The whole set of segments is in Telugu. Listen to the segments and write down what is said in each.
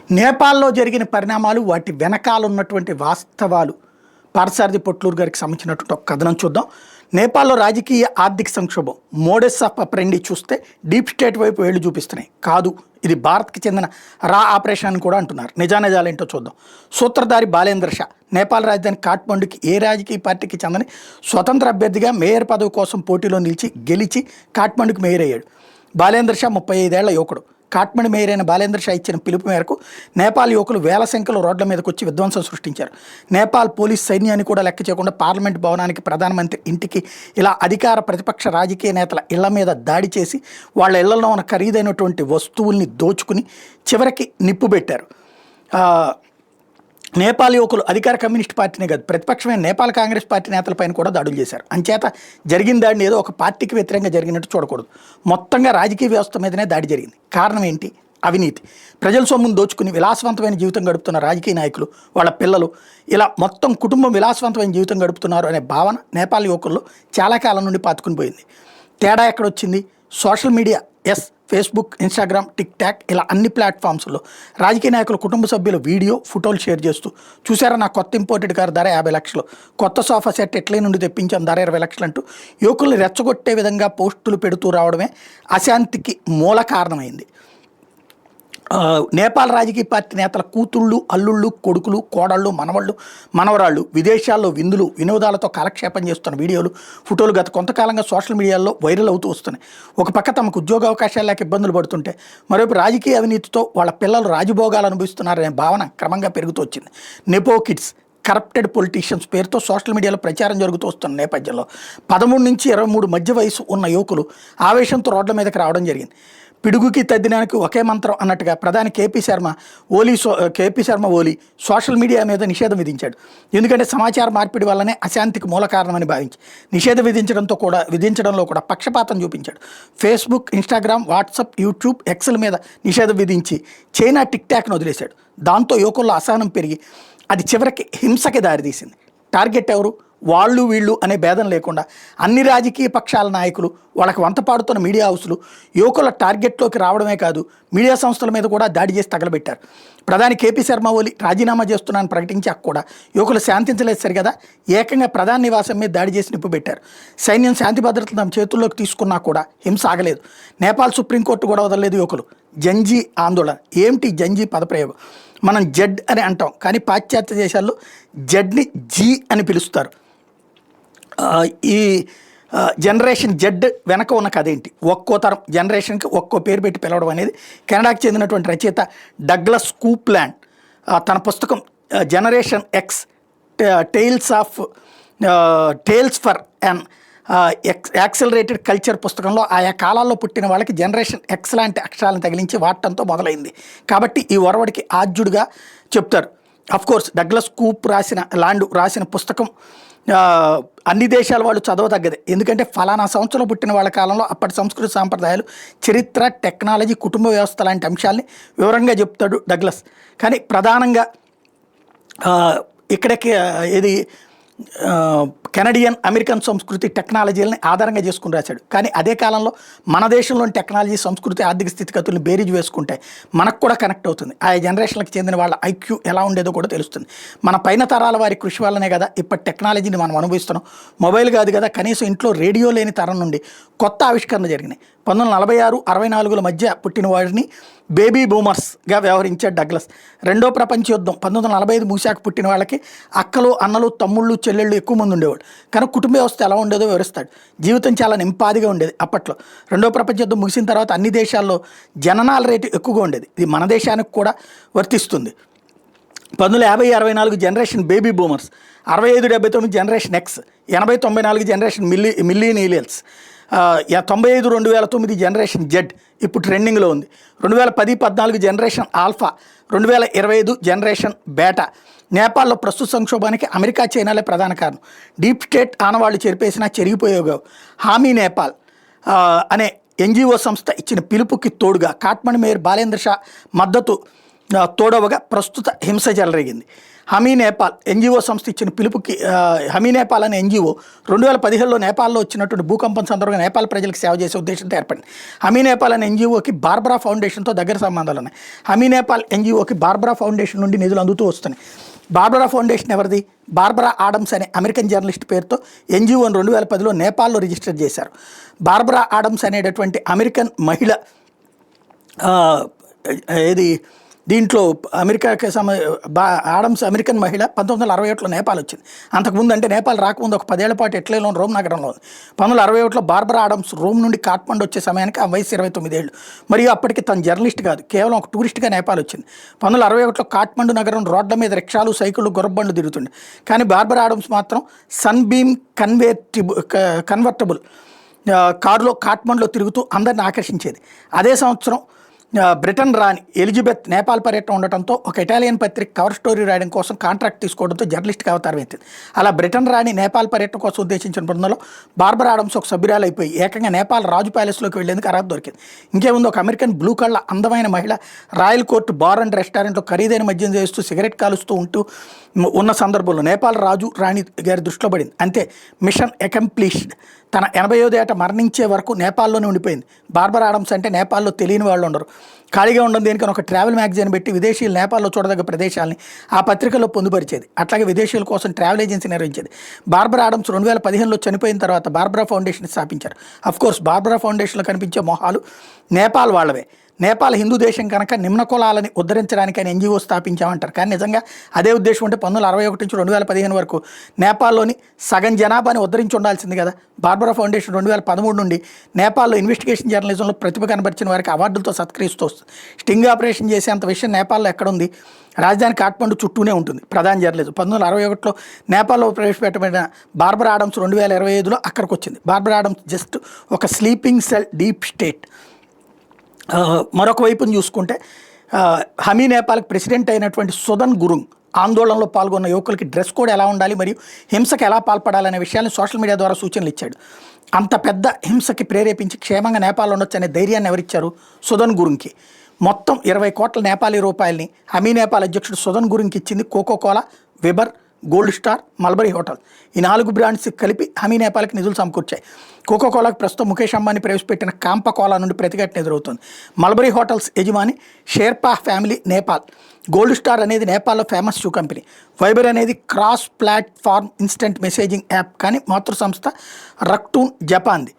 నేపాల్లో జరిగిన పరిణామాలు, వాటి వెనకాల ఉన్నటువంటి వాస్తవాలు పార్థసారథి పొట్లూరు గారికి సంబంధించినటువంటి ఒక కథనం చూద్దాం. నేపాల్లో రాజకీయ ఆర్థిక సంక్షోభం మోడెస్ ఆఫ్ అప్రెండి చూస్తే డీప్ స్టేట్ వైపు వేళ్ళు చూపిస్తున్నాయి. కాదు, ఇది భారత్కి చెందిన రా ఆపరేషన్ అని కూడా అంటున్నారు. నిజానిజాలేంటో చూద్దాం. సూత్రధారి బాలేంద్ర షా నేపాల్ రాజధాని కాఠ్మండుకి ఏ రాజకీయ పార్టీకి చెందని స్వతంత్ర అభ్యర్థిగా మేయర్ పదవి కోసం పోటీలో గెలిచి కాఠ్మండుకి మేయర్ అయ్యాడు. బాలేంద్ర షా 35 ఏళ్ల యువకుడు. కాఠ్మండు మేయర్ అయిన బాలేంద్ర షా ఇచ్చిన పిలుపు మేరకు నేపాల్ యువకులు వేల సంఖ్యలో రోడ్ల మీదకి వచ్చి విధ్వంసం సృష్టించారు. నేపాల్ పోలీస్ సైన్యాన్ని కూడా లెక్క చేయకుండా పార్లమెంట్ భవనానికి, ప్రధానమంత్రి ఇంటికి, ఇలా అధికార ప్రతిపక్ష రాజకీయ నేతల ఇళ్ల మీద దాడి చేసి వాళ్ళ ఇళ్లలో ఉన్న ఖరీదైనటువంటి వస్తువుల్ని దోచుకుని చివరికి నిప్పు పెట్టారు. నేపాల్ యువకులు అధికార కమ్యూనిస్ట్ పార్టీనే కాదు, ప్రతిపక్షమైన నేపాల్ కాంగ్రెస్ పార్టీ నేతలపైన కూడా దాడులు చేశారు. అంచేత జరిగిన దాడిని ఏదో ఒక పార్టీకి వ్యతిరేకంగా జరిగినట్టు చూడకూడదు. మొత్తంగా రాజకీయ వ్యవస్థ మీదనే దాడి జరిగింది. కారణం ఏంటి? అవినీతి. ప్రజల సొమ్మును దోచుకుని విలాసవంతమైన జీవితం గడుపుతున్న రాజకీయ నాయకులు, వాళ్ళ పిల్లలు, ఇలా మొత్తం కుటుంబం విలాసవంతమైన జీవితం గడుపుతున్నారు అనే భావన నేపాల్ యువకుల్లో చాలా కాలం నుండి పాతుకుని పోయింది. తేడా ఎక్కడొచ్చింది? Social media, Facebook, Instagram, TikTok, ఇలా అన్ని ప్లాట్ఫామ్స్లో రాజకీయ నాయకులు కుటుంబ సభ్యులు వీడియో, ఫోటోలు షేర్ చేస్తూ, చూసారా నా కొత్త ఇంపోర్టెడ్ కారు ధర 50 లక్షలు, కొత్త సోఫా సెట్ ఎట్లే నుండి తెప్పించాం ధర 20 లక్షలు అంటూ యువకుల్ని రెచ్చగొట్టే విధంగా పోస్టులు పెడుతూ రావడమే అశాంతికి మూల కారణమైంది. నేపాల్ రాజకీయ పార్టీ నేతల కూతుళ్ళు, అల్లుళ్ళు, కొడుకులు, కోడళ్ళు, మనవరాళ్ళు విదేశాల్లో విందులు, వినోదాలతో కాలక్షేపం చేస్తున్న వీడియోలు, ఫోటోలు గత కొంతకాలంగా సోషల్ మీడియాలో వైరల్ అవుతూ వస్తున్నాయి. ఒక పక్క తమకు ఉద్యోగ అవకాశాలు లేక ఇబ్బందులు పడుతుంటే, మరోవైపు రాజకీయ అవినీతితో వాళ్ళ పిల్లలు రాజభోగాలు అనుభవిస్తున్నారనే భావన క్రమంగా పెరుగుతూ వచ్చింది. నెపో కిడ్స్, కరప్టెడ్ పొలిటీషియన్స్ పేరుతో సోషల్ మీడియాలో ప్రచారం జరుగుతూ వస్తున్న నేపథ్యంలో 13 నుంచి 23 మధ్య వయసు ఉన్న యువకులు ఆవేశంతో రోడ్ల మీదకి రావడం జరిగింది. పిడుగుకి తద్దినానికి ఒకే మంత్రం అన్నట్టుగా ప్రధాని కేపీ శర్మ ఓలీ సోషల్ మీడియా మీద నిషేధం విధించాడు. ఎందుకంటే సమాచార మార్పిడి వల్లనే అశాంతికి మూల కారణమని భావించి నిషేధం విధించడంలో కూడా పక్షపాతం చూపించాడు. ఫేస్బుక్, ఇన్స్టాగ్రామ్, వాట్సాప్, యూట్యూబ్, ఎక్స్ల మీద నిషేధం విధించి చైనా టిక్టాక్ను వదిలేశాడు. దాంతో యువకుల్లో అసహనం పెరిగి అది చివరికి హింసకి దారితీసింది. టార్గెట్ ఎవరు? వాళ్ళు వీళ్ళు అనే భేదం లేకుండా అన్ని రాజకీయ పక్షాల నాయకులు, వాళ్ళకి వంత పాడుతున్న మీడియా హౌస్లు యువకుల టార్గెట్లోకి రావడమే కాదు, మీడియా సంస్థల మీద కూడా దాడి చేసి తగలబెట్టారు. ప్రధాని కేపీ శర్మ ఓలీ రాజీనామా చేస్తున్నానని ప్రకటించాక కూడా యువకులు శాంతించలేదు సరిగదా, ఏకంగా ప్రధాని నివాసం మీద దాడి చేసి నిప్పు పెట్టారు. సైన్యం శాంతి భద్రతలు తమ చేతుల్లోకి తీసుకున్నా కూడా హింస ఆగలేదు. నేపాల్ సుప్రీంకోర్టు కూడా వదలలేదు యువకులు. జంజీ ఆందోళన. ఏమిటి జంజీ పదప్రయోగం? మనం జడ్ అని అంటాం, కానీ పాశ్చాత్య దేశాల్లో జడ్ని జీ అని పిలుస్తారు. ఈ జనరేషన్ జెడ్ వెనక ఉన్న కథ ఏంటి? ఒక్కో తరం జనరేషన్కి ఒక్కో పేరు పెట్టి పిలవడం అనేది కెనడాకి చెందినటువంటి రచయిత డగ్లస్ కూప్లాండ్ తన పుస్తకం generation X tales for an accelerated culture పుస్తకంలో ఆయా కాలాల్లో పుట్టిన వాళ్ళకి జనరేషన్ ఎక్స్ లాంటి అక్షరాలను తగిలించి వాడటంతో మొదలైంది. కాబట్టి ఈ ఒరవడికి ఆద్యుడిగా చెప్తారు. అఫ్కోర్స్ డగ్లస్ కూప్ రాసిన పుస్తకం అన్ని దేశాల వాళ్ళు చదవదగ్గదే. ఎందుకంటే ఫలానా సంవత్సరం పుట్టిన వాళ్ళ కాలంలో అప్పటి సంస్కృతి సాంప్రదాయాలు, చరిత్ర, టెక్నాలజీ, కుటుంబ వ్యవస్థ లాంటి అంశాలని వివరంగా చెప్తాడు డగ్లస్. కానీ ప్రధానంగా ఇక్కడికి ఇది కెనడియన్, అమెరికన్ సంస్కృతి, టెక్నాలజీలని ఆధారంగా చేసుకుని రాశాడు. కానీ అదే కాలంలో మన దేశంలోని టెక్నాలజీ, సంస్కృతి, ఆర్థిక స్థితిగతుల్ని బేరీజు వేసుకుంటే మనకు కూడా కనెక్ట్ అవుతుంది. ఆయా జనరేషన్లకు చెందిన వాళ్ళ ఐక్యూ ఎలా ఉండేదో కూడా తెలుస్తుంది. మన పైన తరాల వారి కృషి వల్లనే కదా ఇప్పటి టెక్నాలజీని మనం అనుభవిస్తున్నాం. మొబైల్ కాదు కదా, కనీసం ఇంట్లో రేడియో లేని తరం నుండి కొత్త ఆవిష్కరణ జరిగినాయి. 1946, 64 మధ్య పుట్టిన వారిని బేబీ బూమర్స్గా వ్యవహరించాడు డగ్లస్. రెండో ప్రపంచ యుద్ధం 1945 ముగిశాక పుట్టిన వాళ్ళకి అక్కలు, అన్నలు, తమ్ముళ్ళు, చెల్లెళ్ళు ఎక్కువ మంది ఉండేవాడు. కనుక కుటుంబ వ్యవస్థ ఎలా ఉండేదో వివరిస్తాడు. జీవితం చాలా నింపాదిగా ఉండేది అప్పట్లో. రెండో ప్రపంచ యుద్ధం ముగిసిన తర్వాత అన్ని దేశాల్లో జననాల రేటు ఎక్కువగా ఉండేది. ఇది మన దేశానికి కూడా వర్తిస్తుంది. 1950, 64 generation baby boomers, 65, 79 generation X, 80, 94 generation millennials, 95, 2009 generation Z ఇప్పుడు ట్రెండింగ్లో ఉంది. 2010, 14 జనరేషన్ ఆల్ఫా, 2025 జనరేషన్ బేటా. నేపాల్లో ప్రస్తుత సంక్షోభానికి అమెరికా, చైనాలే ప్రధాన కారణం. డీప్ స్టేట్ ఆనవాళ్లు చెరిపేసినా చెరిగిపోయేగా హామీ నేపాల్ అనే ఎన్జిఓ సంస్థ ఇచ్చిన పిలుపుకి తోడుగా కాఠ్మండు మేయర్ బాలేంద్ర షా మద్దతు తోడవగా ప్రస్తుత హింస చెలరేగింది. హమీ నేపాల్ ఎన్జిఓ సంస్థ ఇచ్చిన పిలుపుకి హమీ నేపాల్ అనే ఎన్జిఓ 2015లో నేపాల్లో వచ్చినటువంటి భూకంపం సందర్భంగా నేపాల్ ప్రజలకు సేవ చేసే ఉద్దేశంతో ఏర్పడింది. హమీ నేపాల్ అనే ఎన్జిఓకి బార్బరా ఫౌండేషన్తో దగ్గర సంబంధాలు ఉన్నాయి. హమీ నేపాల్ ఎన్జిఓకి బార్బరా ఫౌండేషన్ నుండి నిధులు అందుతూ వస్తున్నాయి. బార్బరా ఫౌండేషన్ ఎవరిది? బార్బరా ఆడమ్స్ అనే అమెరికన్ జర్నలిస్ట్ పేరుతో ఎన్జిఓని 2010లో నేపాల్లో రిజిస్టర్ చేశారు. బార్బరా ఆడమ్స్ అనేటటువంటి అమెరికన్ మహిళ ఏది దీంట్లో అమెరికాకి ఆడమ్స్ అమెరికన్ మహిళ 1961లో నేపాల్ వచ్చింది. అంతకుముందు అంటే నేపాల్ రాకముందు ఒక 10 ఏళ్ల పాటు ఎట్లేలో రోమ్ నగరంలో ఉంది. 1961లో బార్బరా ఆడమ్స్ రోమ్ నుండి కాఠ్మండు వచ్చే సమయానికి ఆ వయసు 29 ఏళ్ళు. మరియు అప్పటికి తను జర్నలిస్ట్ కాదు, కేవలం ఒక టూరిస్ట్గా నేపాల్ వచ్చింది. 1961లో కాఠ్మండు నగరం రోడ్ల మీద రిక్షాలు, సైకిళ్ళు, గుర్రబండ్లు తిరుగుతుండే. కానీ బార్బరా ఆడమ్స్ మాత్రం సన్బీమ్ కన్వర్టబుల్ కారులో కాఠ్మండులో తిరుగుతూ అందరిని ఆకర్షించేది. అదే సంవత్సరం బ్రిటన్ రాణి ఎలిజబెత్ నేపాల్ పర్యటన ఉండటంతో ఒక ఇటాలియన్ పత్రిక కవర్ స్టోరీ రాయడం కోసం కాంట్రాక్ట్ తీసుకోవడంతో జర్నలిస్ట్కి అవతారం ఎత్తింది. అలా బ్రిటన్ రాణి నేపాల్ పర్యటన కోసం ఉద్దేశించిన బృందంలో బార్బరా ఆడమ్స్ ఒక సభ్యురాలు అయిపోయి ఏకంగా నేపాల్ రాజు ప్యాలెస్లోకి వెళ్లేందుకు అర్హత దొరికింది. ఇంకేముంది, ఒక అమెరికన్ బ్లూ కళ్ళ అందమైన మహిళ రాయల్ కోర్ట్ బార్ అండ్ రెస్టారెంట్లో ఖరీదైన మద్యం చేస్తూ సిగరెట్ కాలుస్తూ ఉంటూ ఉన్న సందర్భంలో నేపాల్ రాజు రాణి గారి దృష్టిలో పడింది. అంతే, మిషన్ అకంప్లిష్డ్. తన 85వ ఏట మరణించే వరకు నేపాల్లోనే ఉండిపోయింది. బార్బరా ఆడమ్స్ అంటే నేపాల్లో తెలియని వాళ్ళు ఉండరు. ఖాళీగా ఉండడం దేనికని ఒక ట్రావెల్ మ్యాగజైన్ పెట్టి విదేశీయులు నేపాల్లో చూడదగ్గ ప్రదేశాలని ఆ పత్రికలో పొందుపరిచేది. అట్లాగే విదేశీయుల కోసం ట్రావెల్ ఏజెన్సీ నిర్వహించేది. బార్బరా ఆడమ్స్ 2015లో చనిపోయిన తర్వాత బార్బరా ఫౌండేషన్ స్థాపించారు. అఫ్కోర్స్ బార్బరా ఫౌండేషన్లో కనిపించే మొహాలు నేపాల్ వాళ్ళవే. నేపాల్ హిందూ దేశం కనుక నిమ్న కులాలని ఉద్ధరించడానికి ఆయన ఎన్జిఓ స్థాపించామంటారు. కానీ నిజంగా అదే ఉద్దేశం ఉంటే 1961 నుంచి 2015 వరకు నేపాల్లోని సగం జనాభాని ఉద్ధరించి ఉండాల్సింది కదా. బార్బరా ఫౌండేషన్ 2013 నుండి నేపాల్లో ఇన్వెస్టిగేషన్ జర్నలిజంలో ప్రతిభ కనబరిచిన వారికి అవార్డులతో సత్కరిస్తూ వస్తుంది. స్టింగ్ ఆపరేషన్ చేసేంత విషయం నేపాల్లో ఎక్కడుంది? రాజధాని కాఠ్మండు చుట్టూనే ఉంటుంది ప్రధాన జర్నలిజం. 1961లో నేపాల్లో ప్రవేశపెట్టబడిన బార్బరా ఆడమ్స్ 2025లో అక్కడికి వచ్చింది. బార్బరా ఆడమ్స్ జస్ట్ ఒక స్లీపింగ్ సెల్ డీప్ స్టేట్. మరొక వైపును చూసుకుంటే హమీ నేపాల్కి ప్రెసిడెంట్ అయినటువంటి సుదన్ గురుంగ్ ఆందోళనలో పాల్గొన్న యువకులకి డ్రెస్ కోడ్ ఎలా ఉండాలి మరియు హింసకు ఎలా పాల్పడాలనే విషయాన్ని సోషల్ మీడియా ద్వారా సూచనలు ఇచ్చాడు. అంత పెద్ద హింసకి ప్రేరేపించి క్షేమంగా నేపాల్ ఉండొచ్చు అనే ధైర్యాన్ని ఎవరిచ్చారు? సుదన్ గురుంగ్కి. మొత్తం 20 కోట్ల నేపాలీ రూపాయలని హమీ నేపాల్ అధ్యక్షుడు సుదన్ గురుంగ్కి ఇచ్చింది Coca Cola, weber, gold star, mulberry hotel. ఈ 4 బ్రాండ్స్ కలిపి హమీ నేపాల్కి నిధులు సమకూర్చాయి. కోకోకోలాకి ప్రస్తుతం ముఖేష్ అంబానీ ప్రవేశపెట్టిన కాంపా కోలా నుండి ప్రతిఘటన ఎదురవుతుంది. మల్బరీ హోటల్స్ యజమాని Sherpa family Nepal. Gold star అనేది నేపాల్లో ఫేమస్ షూ కంపెనీ. వైబర్ అనేది cross platform instant messaging app, కానీ మాతృ సంస్థ రక్టూన్ జపాన్ది.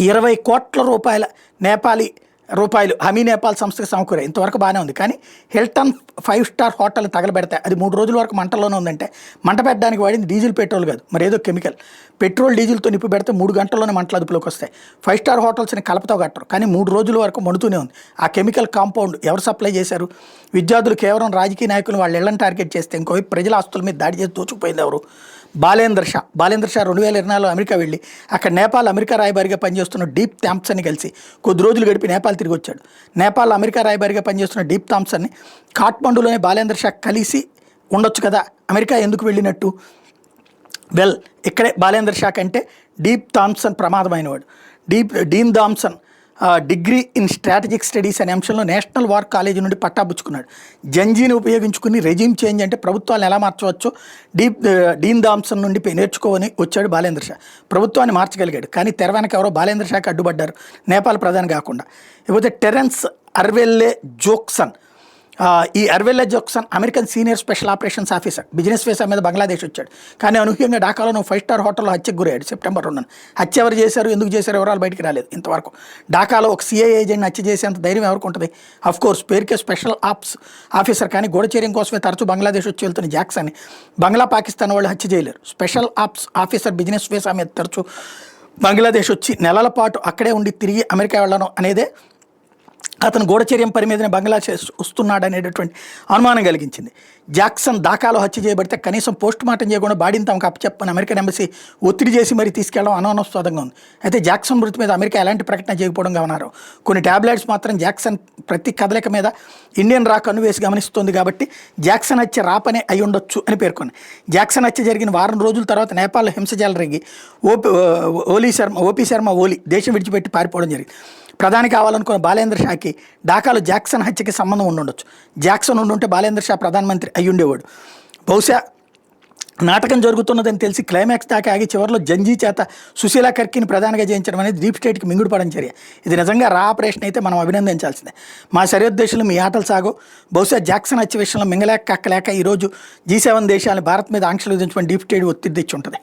20 కోట్ల రూపాయలు హమీ నేపాల్ సంస్థకు సమకూరాయి. ఇంతవరకు బాగానే ఉంది. కానీ హిల్టన్ 5 స్టార్ హోటల్ తగలబెడతాయి. అది 3 రోజుల వరకు మంటల్లోనే ఉందంటే మంట పెట్టడానికి వాడింది డీజిల్, పెట్రోల్ కాదు, మరి ఏదో కెమికల్. పెట్రోల్ డీజిల్తో నిప్పు పెడితే 3 గంటల్లోనే మంటలు అదుపులోకి వస్తాయి. 5 స్టార్ హోటల్స్ని కలపతో కట్టరు, కానీ 3 రోజుల వరకు మండుతూనే ఉంది. ఆ కెమికల్ కాంపౌండ్ ఎవరు సప్లై చేశారు? విద్యార్థులు కేవలం రాజకీయ నాయకులు వాళ్ళ ఇళ్లను టార్గెట్ చేస్తే ఇంకోవైపు ప్రజల ఆస్తుల మీద దాడి చేసి దోచుకుపోయింది ఎవరు? బాలేందర్ షా 2024లో అమెరికా వెళ్ళి అక్కడ నేపాల్ అమెరికా రాయబారిగా పనిచేస్తున్న డీప్ థామ్సన్ని కలిసి కొద్ది రోజులు గడిపి నేపాల్ తిరిగి వచ్చాడు. నేపాల్ అమెరికా రాయబారిగా పనిచేస్తున్న డీప్ థామ్సన్ని కాఠ్మండులోనే బాలేందర్ షా కలిసి ఉండొచ్చు కదా, అమెరికా ఎందుకు వెళ్ళినట్టు? ఇక్కడే బాలేందర్ షా కంటే డీప్ థామ్సన్ ప్రమాదమైనవాడు. Dean Thomson degree in strategic studies అనే అంశంలో నేషనల్ వార్ కాలేజీ నుండి పట్టాపుచ్చుకున్నాడు. జంజీని ఉపయోగించుకుని రెజ్యూమ్ చేంజ్ అంటే ప్రభుత్వాన్ని ఎలా మార్చవచ్చో డీన్ థామ్సన్ నుండి నేర్చుకోవని వచ్చాడు బాలేందర్ షా. ప్రభుత్వాన్ని మార్చగలిగాడు, కానీ తెర వెనక ఎవరో బాలేందర్ షాకి అడ్డుపడ్డారు, నేపాల్ ప్రధాని కాకుండా. ఇకపోతే టెరెన్స్ అర్వెల్లే జోక్సన్. ఈ Arvelle Jackson American senior special operations officer. Business visa మీద బంగ్లాదేశ్ వచ్చాడు, కానీ అనూహ్యంగా ఢాకాలో 5 స్టార్ హోటల్లో హత్యకు గురయ్యాడు సెప్టెంబర్ 2న. హత్య ఎవరు చేశారు, ఎందుకు చేశారు వివరాలు బయటికి రాలేదు ఇంతవరకు. ఢాకాలో ఒక సిఐ ఏజెంట్ని హత్య చేసేంత ధైర్యం ఎవరికి ఉంటుంది? అఫ్కోర్స్ పేరుకే స్పెషల్ ఆప్స్ ఆఫీసర్, కానీ గూఢచర్యం కోసమే తరచూ బంగ్లాదేశ్ వచ్చి వెళ్తున్న జాక్సన్ని బంగ్లా, పాకిస్తాన్ వాళ్ళు హత్య చేయలేరు. Special ops officer business visa మీద తరచూ బంగ్లాదేశ్ వచ్చి నెలల పాటు అక్కడే ఉండి తిరిగి అమెరికా వెళ్ళడం అనేదే అతను గూఢచర్యం పని మీదనే బంగ్లాదేశ్ వస్తున్నాడనేటటువంటి అనుమానం కలిగించింది. జాక్సన్ ఢాకాలో హత్య చేయబడితే కనీసం పోస్ట్ మార్టం చేయకుండా బాడీని తమకు అప్పచెప్పని అమెరికన్ ఎంబసీ ఒత్తిడి చేసి మరీ తీసుకెళ్లడం అనుమానాస్పదంగా ఉంది. అయితే జాక్సన్ మృతి మీద అమెరికా ఎలాంటి ప్రకటన చేయకపోవడం గమనారు. కొన్ని ట్యాబ్లెట్స్ మాత్రం జాక్సన్ ప్రతి కదలిక మీద ఇండియన్ రా కన్ను వేసి గమనిస్తుంది కాబట్టి జాక్సన్ హత్య రాపనే అయి ఉండొచ్చు అని పేర్కొంది. జాక్సన్ హత్య జరిగిన వారం రోజుల తర్వాత నేపాల్లో హింస చెలరేగి ఓపీ శర్మ దేశం విడిచిపెట్టి పారిపోవడం జరిగింది. ప్రధాని కావాలనుకున్న బాలేంద్ర షాకి ఢాకాలో జాక్సన్ హత్యకి సంబంధం ఉండుండొచ్చు. జాక్సన్ ఉండుంటే బాలేంద్ర షా ప్రధానమంత్రి అయ్యుండేవాడు. బహుశా నాటకం జరుగుతున్నదని తెలిసి క్లైమాక్స్ దాకా ఆగి చివరిలో జంజీ చేత సుశీలా కర్కిని ప్రధానిగా చేయించడం అనేది డీప్ స్టేట్కి మింగుడుపడని చర్య. ఇది నిజంగా రా ఆపరేషన్ అయితే మనం అభినందించాల్సిందే. మా సరిహద్దు దేశంలో మీ ఆటలు సాగో. బహుశా జాక్సన్ హత్య విషయంలో మింగలేక కక్కలేక ఈరోజు G7 దేశాలను భారత్ మీద ఆంక్షలు విధించమని డీప్ స్టేట్ ఒత్తిడి తెచ్చి ఉంటుంది.